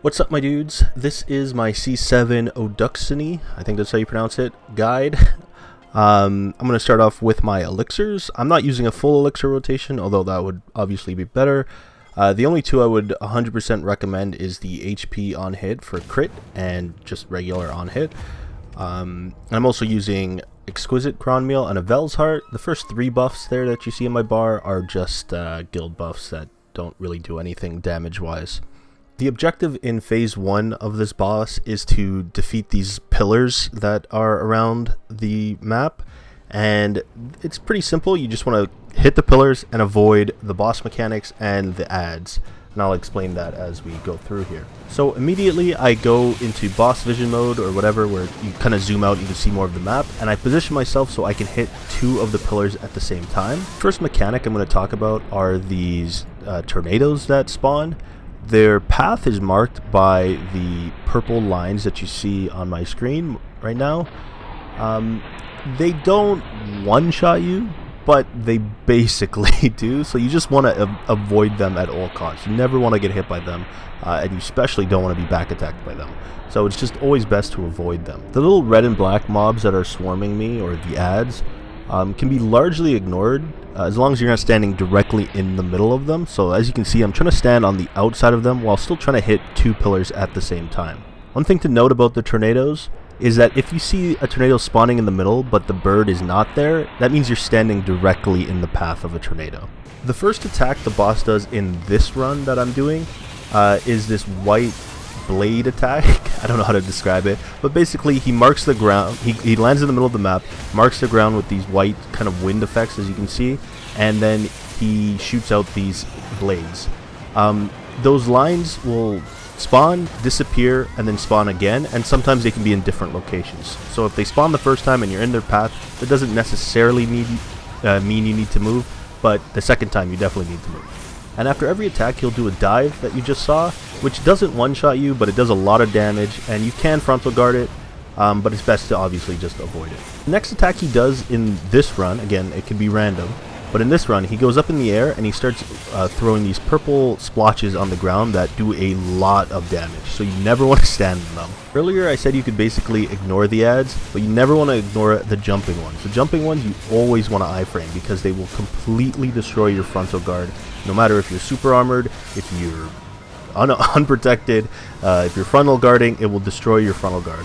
What's up, my dudes? This is my C7 Oduksini, I think that's how you pronounce it, guide. I'm going to start off with my elixirs. I'm not using a full elixir rotation, although that would obviously be better. The only two I would 100% recommend is the HP on hit for crit and just regular on hit. I'm also using Exquisite Crown Meal and a Vel's Heart. The first three buffs there that you see in my bar are just guild buffs that don't really do anything damage-wise. The objective in phase 1 of this boss is to defeat these pillars that are around the map, and it's pretty simple. You just want to hit the pillars and avoid the boss mechanics and the adds, and I'll explain that as we go through here. So immediately I go into boss vision mode or whatever, where you kind of zoom out, you can see more of the map, and I position myself so I can hit two of the pillars at the same time. First mechanic I'm going to talk about are these tornadoes that spawn. Their path is marked by the purple lines that you see on my screen right now. They don't one-shot you, but they basically do, so you just want to avoid them at all costs. You never want to get hit by them, and you especially don't want to be back attacked by them. So it's just always best to avoid them. The little red and black mobs that are swarming me, or the adds, can be largely ignored as long as you're not standing directly in the middle of them. So as you can see, I'm trying to stand on the outside of them while still trying to hit two pillars at the same time. One thing to note about the tornadoes is that if you see a tornado spawning in the middle but the bird is not there, that means you're standing directly in the path of a tornado. The first attack the boss does in this run that I'm doing is this white blade attack. I don't know how to describe it, but basically he marks the ground. He lands in the middle of the map, marks the ground with these white kind of wind effects, as you can see, and then he shoots out these blades. Those lines will spawn, disappear, and then spawn again, and sometimes they can be in different locations. So if they spawn the first time and you're in their path, that doesn't necessarily mean you need to move, but the second time you definitely need to move. And after every attack, he'll do a dive that you just saw, which doesn't one-shot you, but it does a lot of damage, and you can frontal guard it, but it's best to obviously just avoid it. The next attack he does in this run, again, it can be random, but in this run, he goes up in the air and he starts throwing these purple splotches on the ground that do a lot of damage, so you never want to stand in them. Earlier I said you could basically ignore the adds, but you never want to ignore the jumping ones. The jumping ones you always want to iframe because they will completely destroy your frontal guard, no matter if you're super armored, if you're unprotected, if you're frontal guarding, it will destroy your frontal guard.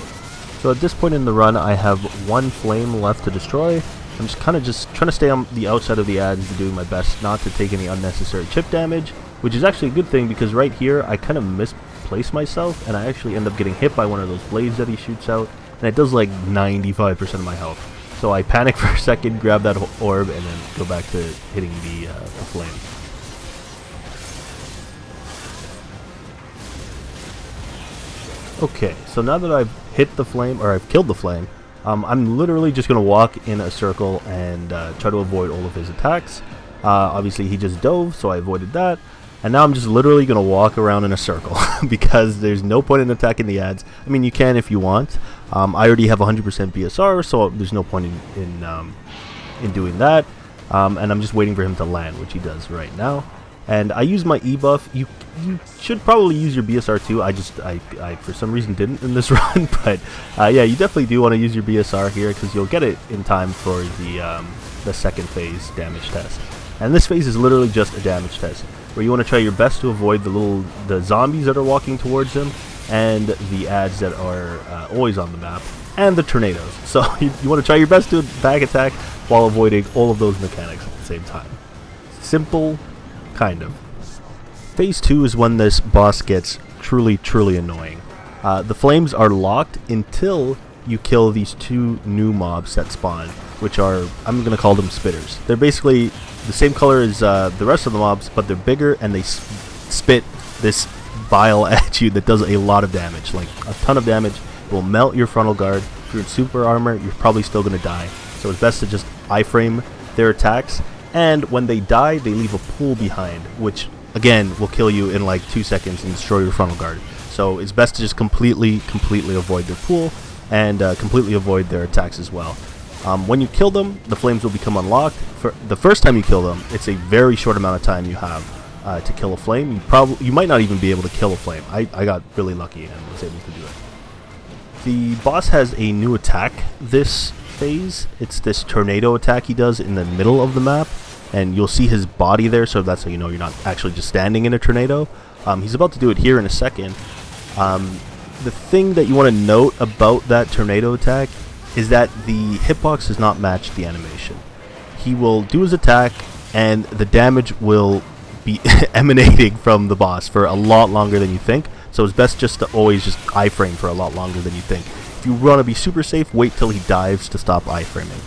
So at this point in the run, I have one flame left to destroy. I'm just trying to stay on the outside of the adds and doing my best not to take any unnecessary chip damage, which is actually a good thing because right here I kind of misplace myself and I actually end up getting hit by one of those blades that he shoots out, and it does like 95% of my health. So I panic for a second, grab that orb, and then go back to hitting the flame. Okay, so now that I've hit the flame, or I've killed the flame, I'm literally just going to walk in a circle and try to avoid all of his attacks. Obviously he just dove, so I avoided that. And now I'm just literally going to walk around in a circle because there's no point in attacking the adds. I mean, you can if you want. I already have 100% BSR, so there's no point in doing that. And I'm just waiting for him to land, which he does right now. And I use my E buff. You should probably use your BSR too. I for some reason didn't in this run, but yeah, you definitely do want to use your BSR here because you'll get it in time for the second phase damage test. And this phase is literally just a damage test, where you want to try your best to avoid the zombies that are walking towards him, and the adds that are always on the map, and the tornadoes. So you want to try your best to back attack while avoiding all of those mechanics at the same time. Simple. Kind of. Phase 2 is when this boss gets truly annoying. The flames are locked until you kill these two new mobs that spawn, which are, I'm going to call them spitters. They're basically the same color as the rest of the mobs, but they're bigger and they spit this bile at you that does a lot of damage, like a ton of damage. It will melt your frontal guard. If you're in super armor, you're probably still going to die. So it's best to just iframe their attacks. And when they die, they leave a pool behind, which, again, will kill you in like 2 seconds and destroy your frontal guard. So it's best to just completely avoid their pool and completely avoid their attacks as well. When you kill them, the flames will become unlocked. For the first time you kill them, it's a very short amount of time you have. to kill a flame. You might not even be able to kill a flame. I got really lucky and was able to do it. The boss has a new attack this phase. It's this tornado attack he does in the middle of the map, and you'll see his body there, so that's how you know you're not actually just standing in a tornado. He's about to do it here in a second. The thing that you want to note about that tornado attack is that the hitbox does not match the animation. He will do his attack, and the damage will be emanating from the boss for a lot longer than you think. So it's best just to always just iframe for a lot longer than you think. If you want to be super safe, wait till he dives to stop iframing.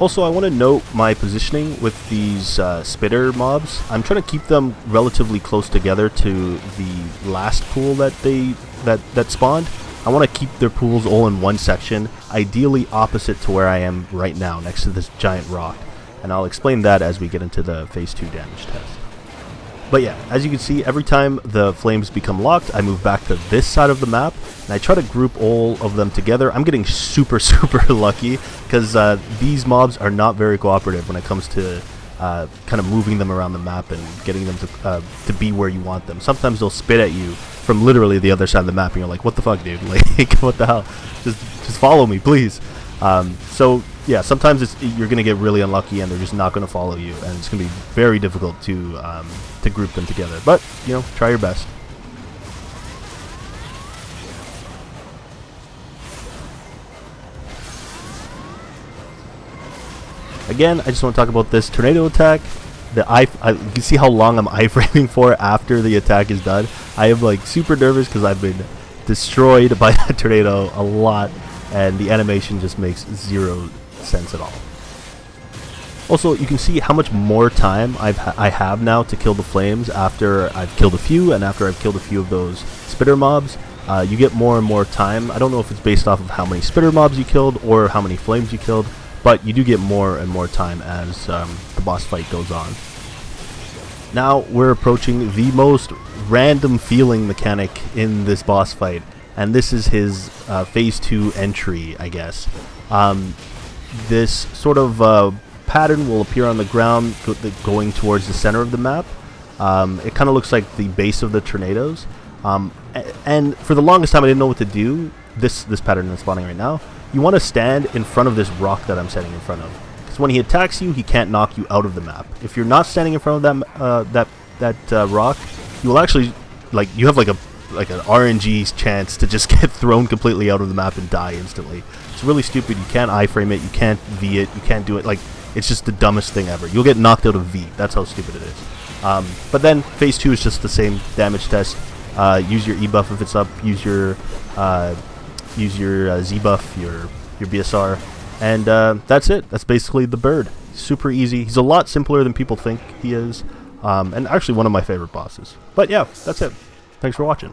Also, I want to note my positioning with these spitter mobs. I'm trying to keep them relatively close together to the last pool that spawned. I want to keep their pools all in one section, ideally opposite to where I am right now, next to this giant rock. And I'll explain that as we get into the phase 2 damage test. But yeah, as you can see, every time the flames become locked, I move back to this side of the map, and I try to group all of them together. I'm getting super lucky, because these mobs are not very cooperative when it comes to kind of moving them around the map and getting them to be where you want them. Sometimes they'll spit at you from literally the other side of the map, and you're like, what the fuck, dude? Like, what the hell? Just follow me, please. So yeah, sometimes you're gonna get really unlucky and they're just not gonna follow you, and it's gonna be very difficult to group them together. But you know, try your best. Again, I just want to talk about this tornado attack. You can see how long I'm iframing for after the attack is done. I am like super nervous because I've been destroyed by that tornado a lot, and the animation just makes zero sense at all. Also, you can see how much more time I have now to kill the flames after I've killed a few, and after I've killed a few of those spitter mobs. You get more and more time. I don't know if it's based off of how many spitter mobs you killed or how many flames you killed, but you do get more and more time as the boss fight goes on. Now we're approaching the most random feeling mechanic in this boss fight, and this is his phase 2 entry, I guess. This sort of pattern will appear on the ground going towards the center of the map. It kind of looks like the base of the tornadoes. And for the longest time I didn't know what to do. This pattern that's spawning right now. You want to stand in front of this rock that I'm standing in front of, because when he attacks you, he can't knock you out of the map. If you're not standing in front of that rock, you will actually, like, you have like an RNG chance to just get thrown completely out of the map and die instantly. It's really stupid. You can't iframe it, you can't V it, you can't do it. Like, it's just the dumbest thing ever. You'll get knocked out of V. That's how stupid it is. But then phase 2 is just the same damage test. Use your E buff if it's up. Use your Z buff, your BSR, and that's it. That's basically the bird. Super easy. He's a lot simpler than people think he is, and actually one of my favorite bosses. But yeah, that's it. Thanks for watching.